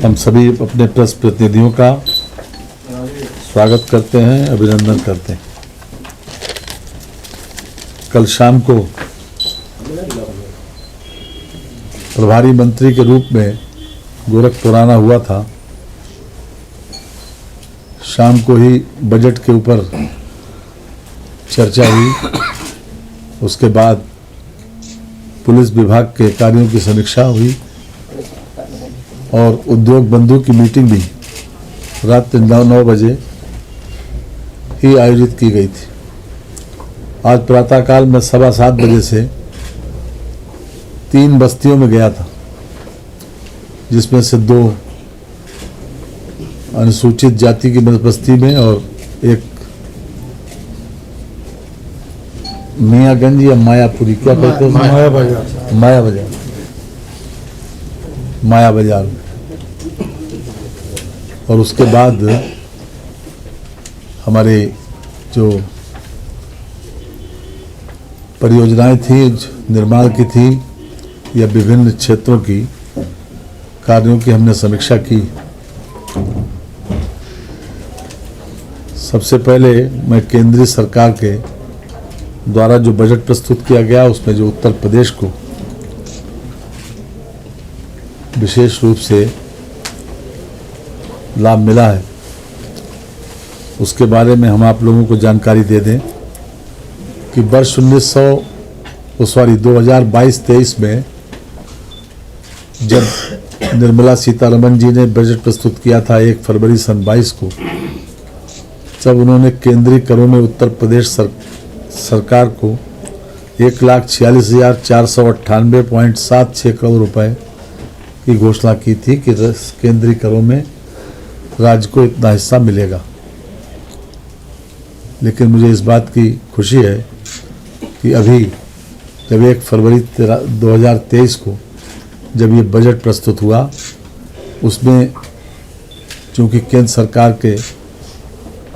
हम सभी अपने प्रेस प्रतिनिधियों का स्वागत करते हैं, अभिनंदन करते हैं। कल शाम को प्रभारी मंत्री के रूप में गोरखपुर आना हुआ था। शाम को ही बजट के ऊपर चर्चा हुई, उसके बाद पुलिस विभाग के कार्यों की समीक्षा हुई और उद्योग बंधु की मीटिंग भी रात 9 बजे ही आयोजित की गई थी। आज प्रातःकाल में 7:15 बजे से 3 बस्तियों में गया था, जिसमें से 2 अनुसूचित जाति की बस्ती में और एक मियाँगंज या मायापुरी, क्या कहते हैं, माया बाजार में। और उसके बाद हमारे जो परियोजनाएं थी, निर्माण की थी या विभिन्न क्षेत्रों की कार्यों की हमने समीक्षा की। सबसे पहले मैं केंद्रीय सरकार के द्वारा जो बजट प्रस्तुत किया गया, उसमें जो उत्तर प्रदेश को विशेष रूप से लाभ मिला है, उसके बारे में हम आप लोगों को जानकारी दे दें कि वर्ष 2022-23 में जब निर्मला सीतारमण जी ने बजट प्रस्तुत किया था 1 फरवरी सन 22 को, तब उन्होंने केंद्रीय करों में उत्तर प्रदेश सरकार को 1,46,498.76 करोड़ रुपए की घोषणा की थी कि केंद्रीय करों में राज्य को इतना हिस्सा मिलेगा। लेकिन मुझे इस बात की खुशी है कि अभी जब 1 फरवरी 2023 को जब ये बजट प्रस्तुत हुआ, उसमें चूँकि केंद्र सरकार के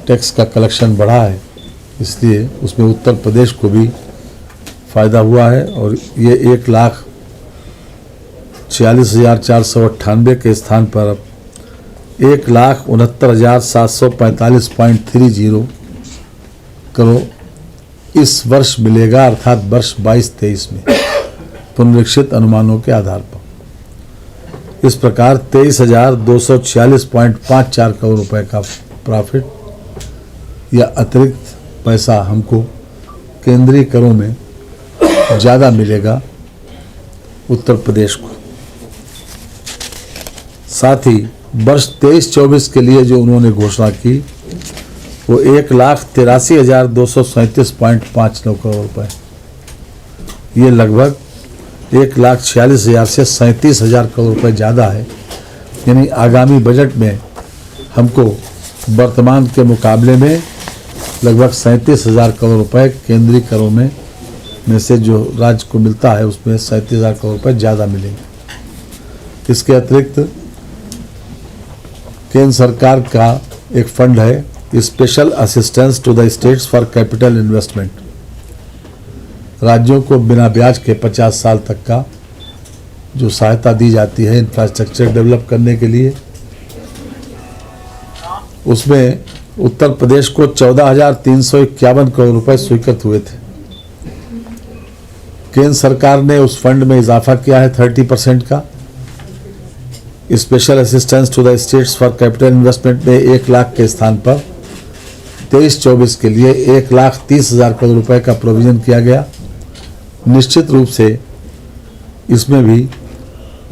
टैक्स का कलेक्शन बढ़ा है, इसलिए उसमें उत्तर प्रदेश को भी फ़ायदा हुआ है और ये 1,46,498 के स्थान पर अब 1,69,745.30 करोड़ इस वर्ष मिलेगा, अर्थात वर्ष 22-23 में पुनरीक्षित अनुमानों के आधार पर। इस प्रकार 23,246.54 करोड़ रुपए का प्रॉफिट या अतिरिक्त पैसा हमको केंद्रीय करों में ज़्यादा मिलेगा उत्तर प्रदेश को। साथ ही वर्ष 23-24 के लिए जो उन्होंने घोषणा की, वो 1,83,237.59 करोड़ रुपए, ये लगभग 1,46,000 से 37,000 करोड़ रुपए ज़्यादा है। यानी आगामी बजट में हमको वर्तमान के मुकाबले में लगभग 37,000 करोड़ रुपए केंद्रीय करों में से जो राज्य को मिलता है, उसमें 37,000 करोड़ रुपए ज़्यादा मिलेंगे। इसके अतिरिक्त केंद्र सरकार का एक फंड है, special assistance to the states for capital investment. राज्यों को बिना ब्याज के 50 साल तक का जो सहायता दी जाती है इंफ्रास्ट्रक्चर डेवलप करने के लिए, उसमें उत्तर प्रदेश को 14,351 करोड़ रुपए स्वीकृत हुए थे। केंद्र सरकार ने उस फंड में इजाफा किया है 30% का। Special assistance to the states for capital investment में 1 लाख के स्थान पर 23-24 के लिए 1,30,000 करोड़ रुपए का प्रोविजन किया गया। निश्चित रूप से इसमें भी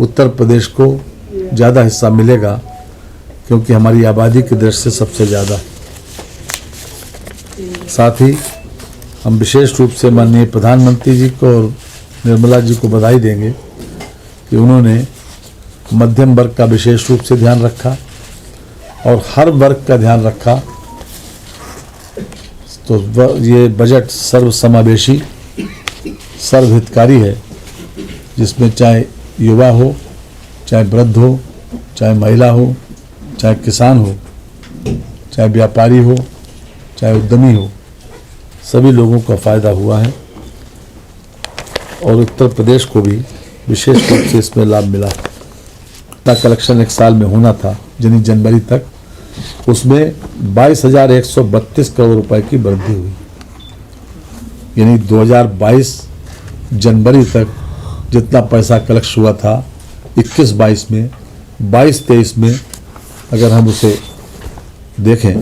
उत्तर प्रदेश को ज़्यादा हिस्सा मिलेगा, क्योंकि हमारी आबादी की दृष्टि से सबसे ज़्यादा। साथ ही हम विशेष रूप से माननीय प्रधानमंत्री जी को और निर्मला जी को बधाई देंगे कि उन्होंने मध्यम वर्ग का विशेष रूप से ध्यान रखा और हर वर्ग का ध्यान रखा। तो ये बजट सर्वसमावेशी, सर्वहितकारी है, जिसमें चाहे युवा हो, चाहे वृद्ध हो, चाहे महिला हो, चाहे किसान हो, चाहे व्यापारी हो, चाहे उद्यमी हो, सभी लोगों का फ़ायदा हुआ है और उत्तर प्रदेश को भी विशेष रूप से इसमें लाभ मिला। जितना कलेक्शन एक साल में होना था यानी जनवरी तक, उसमें 22,132 करोड़ रुपए की वृद्धि हुई। यानी 2022 जनवरी तक जितना पैसा कलेक्ट हुआ था 21-22 में, 22-23 में अगर हम उसे देखें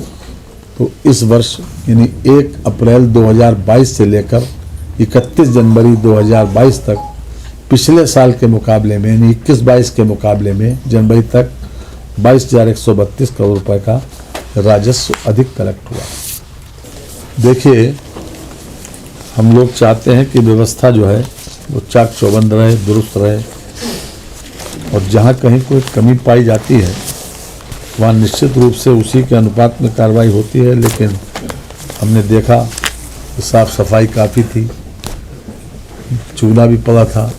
तो इस वर्ष यानी 1 अप्रैल 2022 से लेकर 31 जनवरी 2022 तक पिछले साल के मुकाबले में यानी 21-22 के मुकाबले में जनवरी तक 22,132 करोड़ रुपए का राजस्व अधिक कलेक्ट हुआ। देखिए, हम लोग चाहते हैं कि व्यवस्था जो है वो चाक चौबंद रहे, दुरुस्त रहे, और जहाँ कहीं कोई कमी पाई जाती है वहाँ निश्चित रूप से उसी के अनुपात में कार्रवाई होती है। लेकिन हमने देखा कि साफ सफाई काफ़ी थी, चूना भी पड़ा था,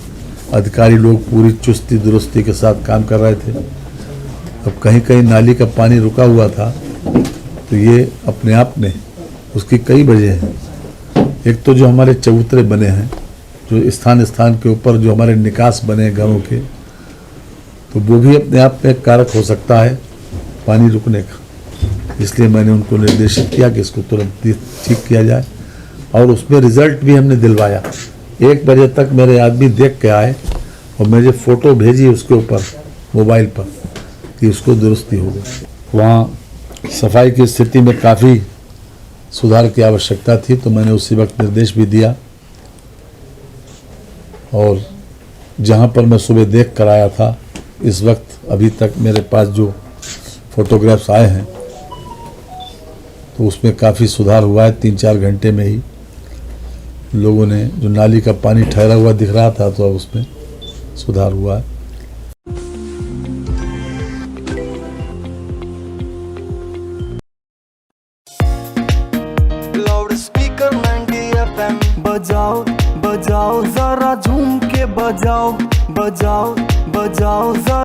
अधिकारी लोग पूरी चुस्ती दुरुस्ती के साथ काम कर रहे थे। अब कहीं कहीं नाली का पानी रुका हुआ था तो ये अपने आप में उसकी कई वजह हैं। एक तो जो हमारे चबूतरे बने हैं, जो स्थान स्थान के ऊपर जो हमारे निकास बने हैं घरों के, तो वो भी अपने आप में एक कारक हो सकता है पानी रुकने का। इसलिए मैंने उनको निर्देशित किया कि इसको तुरंत ठीक किया जाए, और उसमें रिजल्ट भी हमने दिलवाया। 1 बजे तक मेरे आदमी देख के आए और मुझे फ़ोटो भेजी उसके ऊपर मोबाइल पर कि उसको दुरुस्ती हो गई। वहाँ सफाई की स्थिति में काफ़ी सुधार की आवश्यकता थी, तो मैंने उसी वक्त निर्देश भी दिया। और जहाँ पर मैं सुबह देख कर आया था, इस वक्त अभी तक मेरे पास जो फोटोग्राफ्स आए हैं तो उसमें काफ़ी सुधार हुआ है। 3-4 घंटे में ही लोगों ने, जो नाली का पानी ठहरा हुआ दिख रहा था, तो अब उसमें सुधार हुआ है। लाउड स्पीकर 90 FM बजाओ बजाओ जरा झूम के बजाओ बजाओ बजाओ जरा।